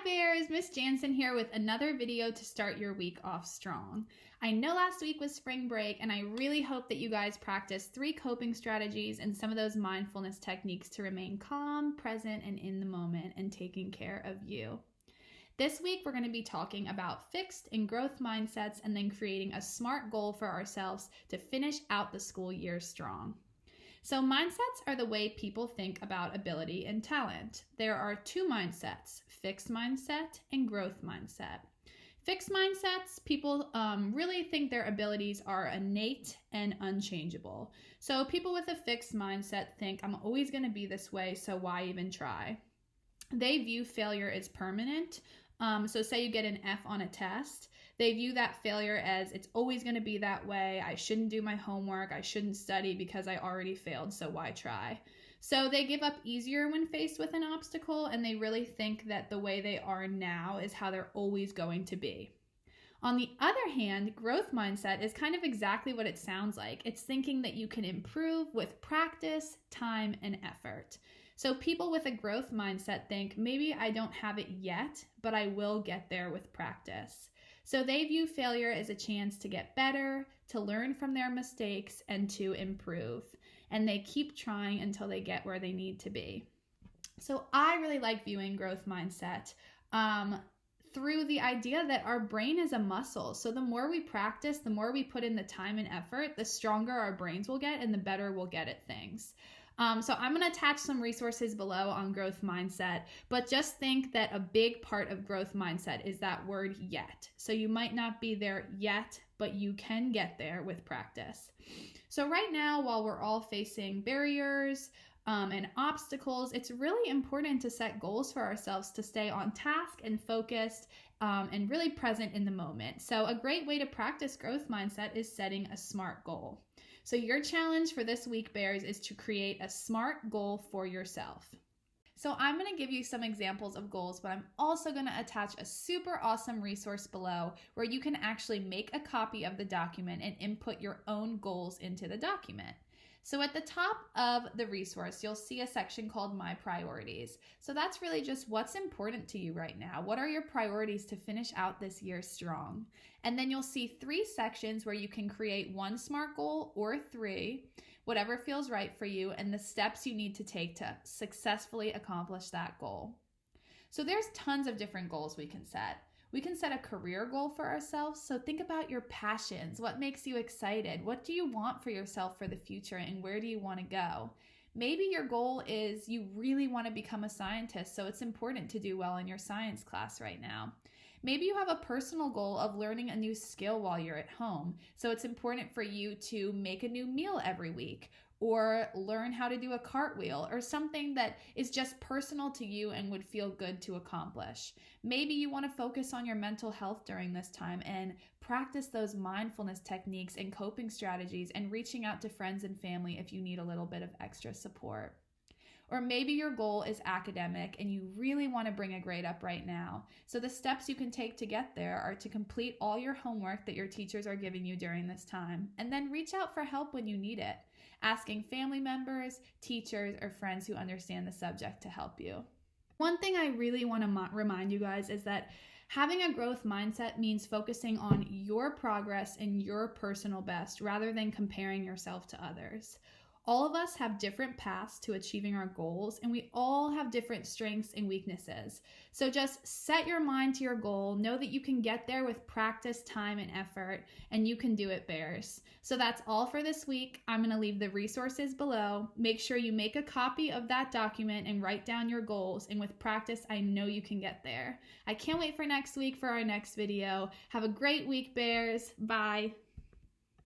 Bears, Miss Jansen here with another video to start your week off strong. I know last week was spring break and I really hope that you guys practice 3 coping strategies and some of those mindfulness techniques to remain calm, present, and in the moment and taking care of you. This week we're going to be talking about fixed and growth mindsets and then creating a SMART goal for ourselves to finish out the school year strong. So mindsets are the way people think about ability and talent. There are 2 mindsets, fixed mindset and growth mindset. Fixed mindsets, people really think their abilities are innate and unchangeable. So people with a fixed mindset think, I'm always going to be this way, so why even try? They view failure as permanent. So say you get an F on a test, they view that failure as it's always going to be that way. I shouldn't do my homework. I shouldn't study because I already failed, so why try? So they give up easier when faced with an obstacle, and they really think that the way they are now is how they're always going to be. On the other hand, growth mindset is kind of exactly what it sounds like. It's thinking that you can improve with practice, time, and effort. So people with a growth mindset think, maybe I don't have it yet, but I will get there with practice. So they view failure as a chance to get better, to learn from their mistakes, and to improve. And they keep trying until they get where they need to be. So I really like viewing growth mindset through the idea that our brain is a muscle. So the more we practice, the more we put in the time and effort, the stronger our brains will get and the better we'll get at things. So I'm going to attach some resources below on growth mindset, but just think that a big part of growth mindset is that word yet. So you might not be there yet, but you can get there with practice. So right now, while we're all facing barriers and obstacles, it's really important to set goals for ourselves to stay on task and focused and really present in the moment. So a great way to practice growth mindset is setting a SMART goal. So your challenge for this week, Bears, is to create a SMART goal for yourself. So I'm going to give you some examples of goals, but I'm also going to attach a super awesome resource below where you can actually make a copy of the document and input your own goals into the document. So at the top of the resource, you'll see a section called My Priorities. So that's really just what's important to you right now. What are your priorities to finish out this year strong? And then you'll see 3 sections where you can create 1 SMART goal or 3, whatever feels right for you, and the steps you need to take to successfully accomplish that goal. So there's tons of different goals we can set. We can set a career goal for ourselves. So think about your passions. What makes you excited? What do you want for yourself for the future, and where do you want to go? Maybe your goal is you really want to become a scientist, so it's important to do well in your science class right now. Maybe you have a personal goal of learning a new skill while you're at home, so it's important for you to make a new meal every week, or learn how to do a cartwheel, or something that is just personal to you and would feel good to accomplish. Maybe you want to focus on your mental health during this time and practice those mindfulness techniques and coping strategies and reaching out to friends and family if you need a little bit of extra support. Or maybe your goal is academic and you really want to bring a grade up right now. So the steps you can take to get there are to complete all your homework that your teachers are giving you during this time, and then reach out for help when you need it, asking family members, teachers, or friends who understand the subject to help you. One thing I really want to remind you guys is that having a growth mindset means focusing on your progress and your personal best rather than comparing yourself to others. All of us have different paths to achieving our goals, and we all have different strengths and weaknesses. So just set your mind to your goal, know that you can get there with practice, time, and effort, and you can do it, Bears. So that's all for this week. I'm going to leave the resources below. Make sure you make a copy of that document and write down your goals, and with practice, I know you can get there. I can't wait for next week for our next video. Have a great week, Bears. Bye.